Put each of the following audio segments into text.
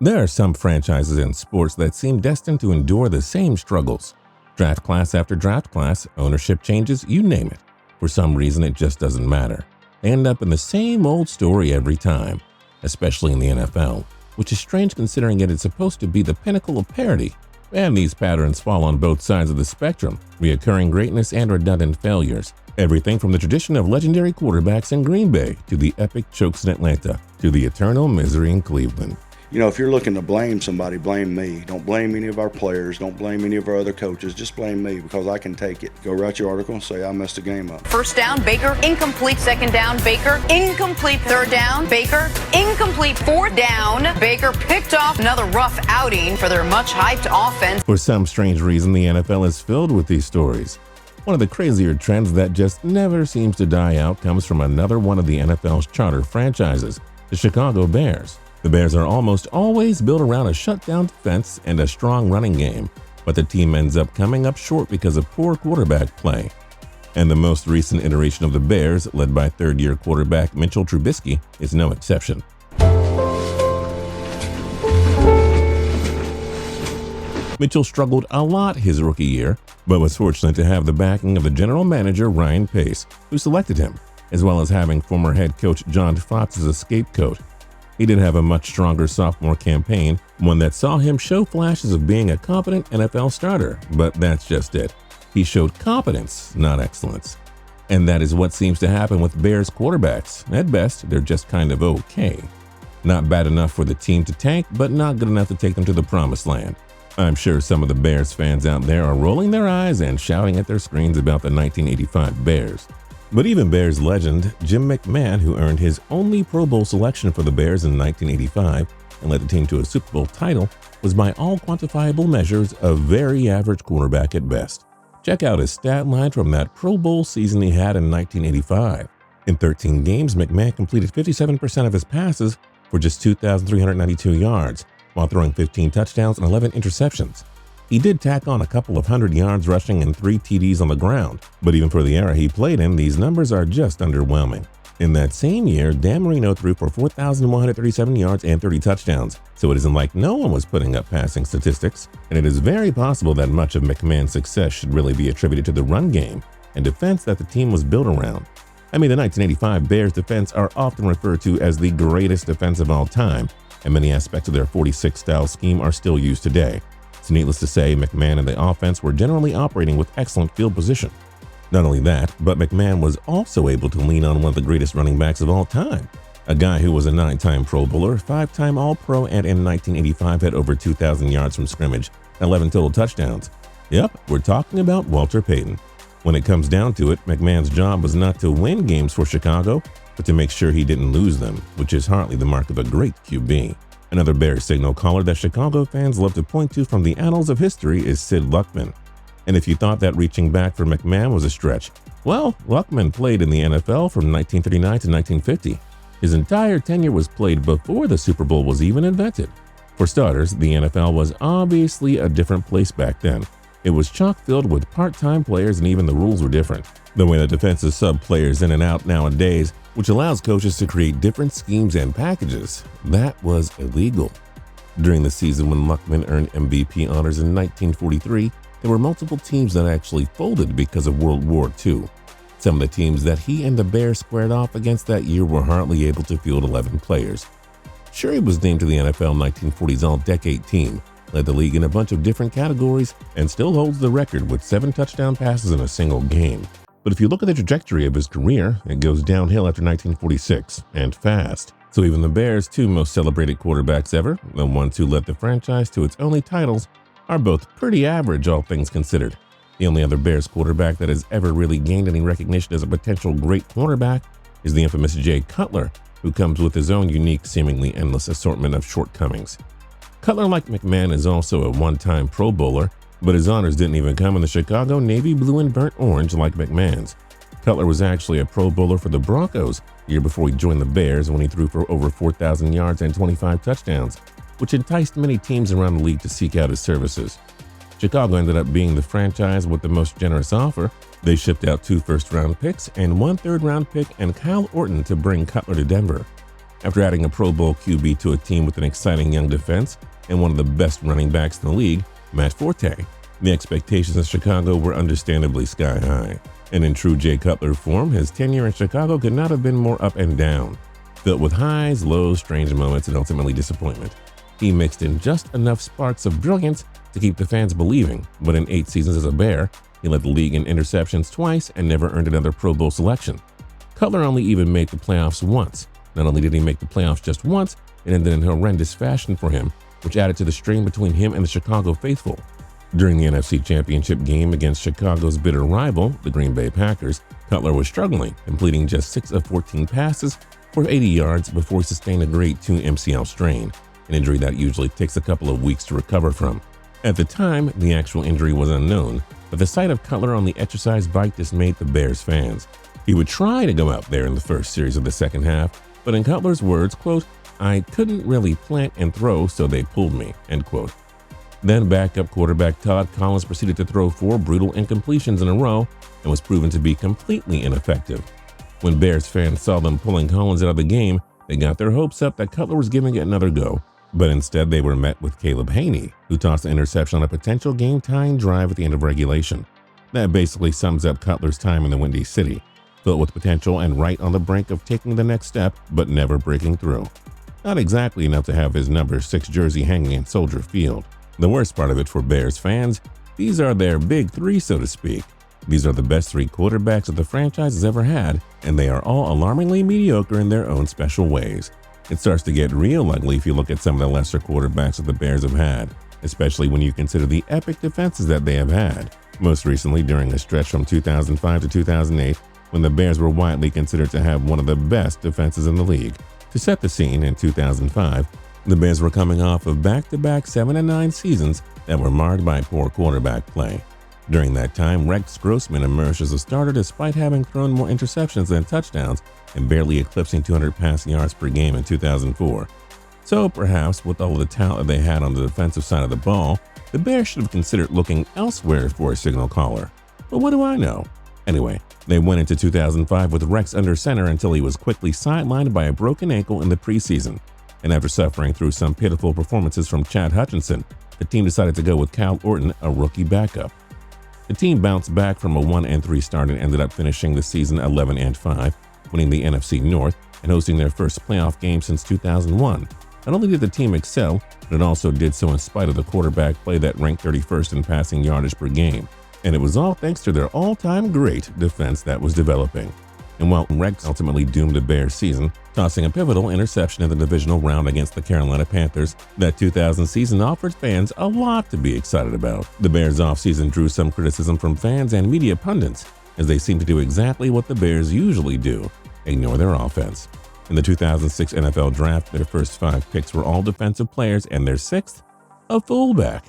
There are some franchises in sports that seem destined to endure the same struggles. Draft class after draft class, ownership changes, you name it. For some reason, it just doesn't matter. They end up in the same old story every time, especially in the NFL, which is strange considering it is supposed to be the pinnacle of parity. And these patterns fall on both sides of the spectrum, reoccurring greatness and redundant failures. Everything from the tradition of legendary quarterbacks in Green Bay to the epic chokes in Atlanta to the eternal misery in Cleveland. You know, if you're looking to blame somebody, blame me. Don't blame any of our players. Don't blame any of our other coaches. Just blame me because I can take it. Go write your article and say I messed the game up. First down, Baker. Incomplete. Second down, Baker. Incomplete. Third down, Baker. Incomplete. Fourth down, Baker picked off. Another rough outing for their much-hyped offense. For some strange reason, the NFL is filled with these stories. One of the crazier trends that just never seems to die out comes from another one of the NFL's charter franchises, the Chicago Bears. The Bears are almost always built around a shutdown defense and a strong running game, but the team ends up coming up short because of poor quarterback play. And the most recent iteration of the Bears, led by third-year quarterback Mitch Trubisky, is no exception. Mitchell struggled a lot his rookie year, but was fortunate to have the backing of the general manager Ryan Pace, who selected him, as well as having former head coach John Fox as a scapegoat. He did have a much stronger sophomore campaign, one that saw him show flashes of being a competent NFL starter, but that's just it. He showed competence, not excellence. And that is what seems to happen with Bears quarterbacks. At best, they're just kind of okay. Not bad enough for the team to tank, but not good enough to take them to the promised land. I'm sure some of the Bears fans out there are rolling their eyes and shouting at their screens about the 1985 Bears. But even Bears legend Jim Mcmahon, who earned his only Pro Bowl selection for the Bears in 1985 and led the team to a Super Bowl title, was by all quantifiable measures a very average quarterback at best. Check out his stat line from that Pro Bowl season he had in 1985. In 13 games, McMahon completed 57% of his passes for just 2,392 yards, while throwing 15 touchdowns and 11 interceptions. He did tack on a couple of 100 yards rushing and 3 TDs on the ground, but even for the era he played in, these numbers are just underwhelming. In that same year, Dan Marino threw for 4,137 yards and 30 touchdowns, so it isn't like no one was putting up passing statistics, and it is very possible that much of McMahon's success should really be attributed to the run game and defense that the team was built around. I mean, the 1985 Bears defense are often referred to as the greatest defense of all time, and many aspects of their 46-style scheme are still used today. So needless to say, McMahon and the offense were generally operating with excellent field position. Not only that, but McMahon was also able to lean on one of the greatest running backs of all time, a guy who was a 9-time Pro Bowler, 5-time All-Pro, and in 1985 had over 2,000 yards from scrimmage, 11 total touchdowns. Yep, we're talking about Walter Payton. When it comes down to it, McMahon's job was not to win games for Chicago, but to make sure he didn't lose them, which is hardly the mark of a great QB. Another Bears signal caller that Chicago fans love to point to from the annals of history is Sid Luckman. And if you thought that reaching back for McMahon was a stretch, well, Luckman played in the NFL from 1939 to 1950. His entire tenure was played before the Super Bowl was even invented. For starters, the NFL was obviously a different place back then. It was chock-filled with part-time players and even the rules were different. The way the defenses sub players in and out nowadays, which allows coaches to create different schemes and packages, that was illegal. During the season when Luckman earned MVP honors in 1943, there were multiple teams that actually folded because of World War II. Some of the teams that he and the Bears squared off against that year were hardly able to field 11 players. Sure, he was named to the NFL 1940s All-Decade Team, led the league in a bunch of different categories, and still holds the record with 7 touchdown passes in a single game. But if you look at the trajectory of his career, it goes downhill after 1946, and fast. So even the Bears' 2 most celebrated quarterbacks ever, the ones who led the franchise to its only titles, are both pretty average, all things considered. The only other Bears quarterback that has ever really gained any recognition as a potential great quarterback is the infamous Jay Cutler, who comes with his own unique, seemingly endless assortment of shortcomings. Cutler, like McMahon, is also a one-time Pro Bowler, but his honors didn't even come in the Chicago navy blue and burnt orange like McMahon's. Cutler was actually a Pro Bowler for the Broncos the year before he joined the Bears when he threw for over 4,000 yards and 25 touchdowns, which enticed many teams around the league to seek out his services. Chicago ended up being the franchise with the most generous offer. They shipped out 2 first-round picks and 1 third-round pick and Kyle Orton to bring Cutler to Denver. After adding a Pro Bowl QB to a team with an exciting young defense and one of the best running backs in the league, Matt Forte, the expectations in Chicago were understandably sky high. And in true Jay Cutler form, his tenure in Chicago could not have been more up and down, filled with highs, lows, strange moments, and ultimately disappointment. He mixed in just enough sparks of brilliance to keep the fans believing, but in 8 seasons as a Bear, he led the league in interceptions twice and never earned another Pro Bowl selection. Cutler only even made the playoffs once. Not only did he make the playoffs just once, it ended in horrendous fashion for him, which added to the strain between him and the Chicago faithful. During the NFC Championship game against Chicago's bitter rival, the Green Bay Packers, Cutler was struggling, completing just 6 of 14 passes for 80 yards before he sustained a grade 2 MCL strain, an injury that usually takes a couple of weeks to recover from. At the time, the actual injury was unknown, but the sight of Cutler on the exercise bike dismayed the Bears fans. He would try to go out there in the first series of the second half, but in Cutler's words, quote, "I couldn't really plant and throw, so they pulled me," end quote. Then backup quarterback Todd Collins proceeded to throw 4 brutal incompletions in a row and was proven to be completely ineffective. When Bears fans saw them pulling Collins out of the game, they got their hopes up that Cutler was giving it another go, but instead they were met with Caleb Haney, who tossed an interception on a potential game-tying drive at the end of regulation. That basically sums up Cutler's time in the Windy City, filled with potential and right on the brink of taking the next step, but never breaking through. Not exactly enough to have his number 6 jersey hanging in Soldier Field. The worst part of it for Bears fans, these are their big 3, so to speak. These are the best 3 quarterbacks that the franchise has ever had, and they are all alarmingly mediocre in their own special ways. It starts to get real ugly if you look at some of the lesser quarterbacks that the Bears have had, especially when you consider the epic defenses that they have had. Most recently during a stretch from 2005 to 2008, when the Bears were widely considered to have one of the best defenses in the league. To set the scene, in 2005, the Bears were coming off of back-to-back 7-9 seasons that were marred by poor quarterback play. During that time, Rex Grossman emerged as a starter despite having thrown more interceptions than touchdowns and barely eclipsing 200 passing yards per game in 2004. So perhaps with all of the talent they had on the defensive side of the ball, the Bears should have considered looking elsewhere for a signal caller. But what do I know? Anyway, they went into 2005 with Rex under center until he was quickly sidelined by a broken ankle in the preseason. And after suffering through some pitiful performances from Chad Hutchinson, the team decided to go with Kyle Orton, a rookie backup. The team bounced back from a 1-3 start and ended up finishing the season 11-5, winning the NFC North and hosting their first playoff game since 2001. Not only did the team excel, but it also did so in spite of the quarterback play that ranked 31st in passing yardage per game. And it was all thanks to their all-time great defense that was developing. And while Rex ultimately doomed the Bears season, tossing a pivotal interception in the divisional round against the Carolina Panthers, that 2000 season offered fans a lot to be excited about. The Bears offseason drew some criticism from fans and media pundits, as they seemed to do exactly what the Bears usually do, ignore their offense. In the 2006 NFL Draft, their first 5 picks were all defensive players, and their 6th, a fullback.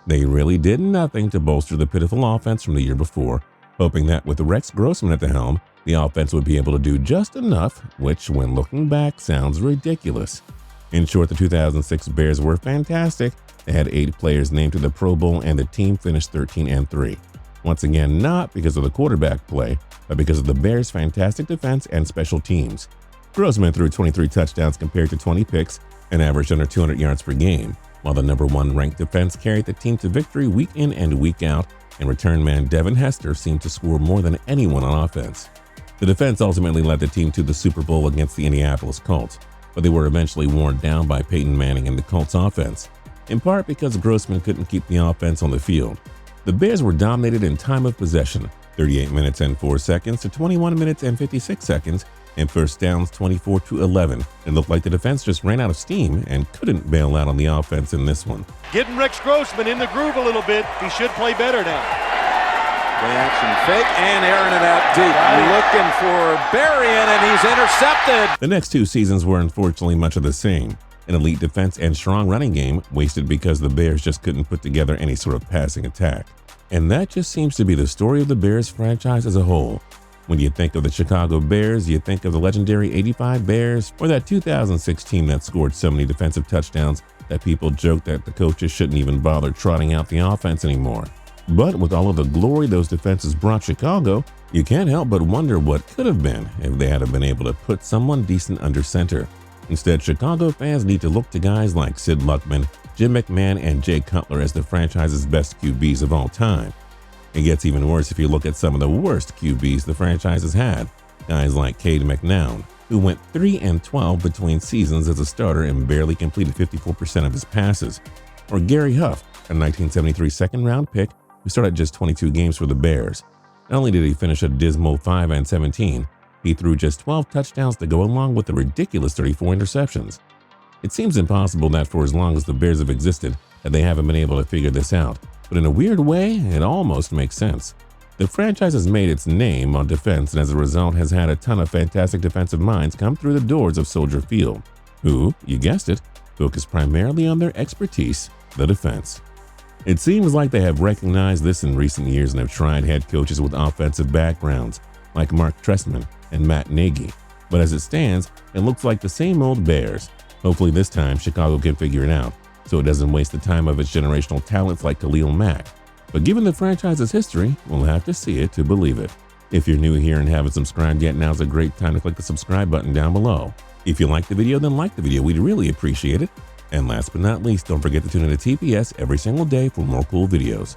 They really did nothing to bolster the pitiful offense from the year before, hoping that with Rex Grossman at the helm, the offense would be able to do just enough, which, when looking back, sounds ridiculous. In short, the 2006 Bears were fantastic. They had 8 players named to the Pro Bowl, and the team finished 13-3. Once again, not because of the quarterback play, but because of the Bears' fantastic defense and special teams. Grossman threw 23 touchdowns compared to 20 picks and averaged under 200 yards per game, while the number 1 ranked defense carried the team to victory week in and week out, and return man Devin Hester seemed to score more than anyone on offense. The defense ultimately led the team to the Super Bowl against the Indianapolis Colts, but they were eventually worn down by Payton Manning and the Colts offense, in part because Grossman couldn't keep the offense on the field. The Bears were dominated in time of possession, 38 minutes and 4 seconds to 21 minutes and 56 seconds, and first downs 24-11. It looked like the defense just ran out of steam and couldn't bail out on the offense in this one. Getting Rex Grossman in the groove a little bit. He should play better now. Play action fake and airing it out deep. Looking for Berrien, and he's intercepted. The next 2 seasons were unfortunately much of the same. An elite defense and strong running game wasted because the Bears just couldn't put together any sort of passing attack. And that just seems to be the story of the Bears franchise as a whole. When you think of the Chicago Bears, you think of the legendary '85 Bears or that 2006 team that scored so many defensive touchdowns that people joked that the coaches shouldn't even bother trotting out the offense anymore. But with all of the glory those defenses brought Chicago, you can't help but wonder what could have been if they had been able to put someone decent under center. Instead, Chicago fans need to look to guys like Sid Luckman, Jim McMahon, and Jay Cutler as the franchise's best QBs of all time. It gets even worse if you look at some of the worst QBs the franchise has had, guys like Cade McNown, who went 3-12 between seasons as a starter and barely completed 54% of his passes, or Gary Huff, a 1973 second-round pick who started just 22 games for the Bears. Not only did he finish a dismal 5-17, he threw just 12 touchdowns to go along with the ridiculous 34 interceptions. It seems impossible that for as long as the Bears have existed that they haven't been able to figure this out, but in a weird way, it almost makes sense. The franchise has made its name on defense and as a result has had a ton of fantastic defensive minds come through the doors of Soldier Field, who, you guessed it, focus primarily on their expertise, the defense. It seems like they have recognized this in recent years and have tried head coaches with offensive backgrounds, like Mark Trestman and Matt Nagy. But as it stands, it looks like the same old Bears. Hopefully this time Chicago can figure it out, so it doesn't waste the time of its generational talents like Khalil Mack. But given the franchise's history, we'll have to see it to believe it. If you're new here and haven't subscribed yet, now's a great time to click the subscribe button down below. If you liked the video, then like the video. We'd really appreciate it. And last but not least, don't forget to tune in to TPS every single day for more cool videos.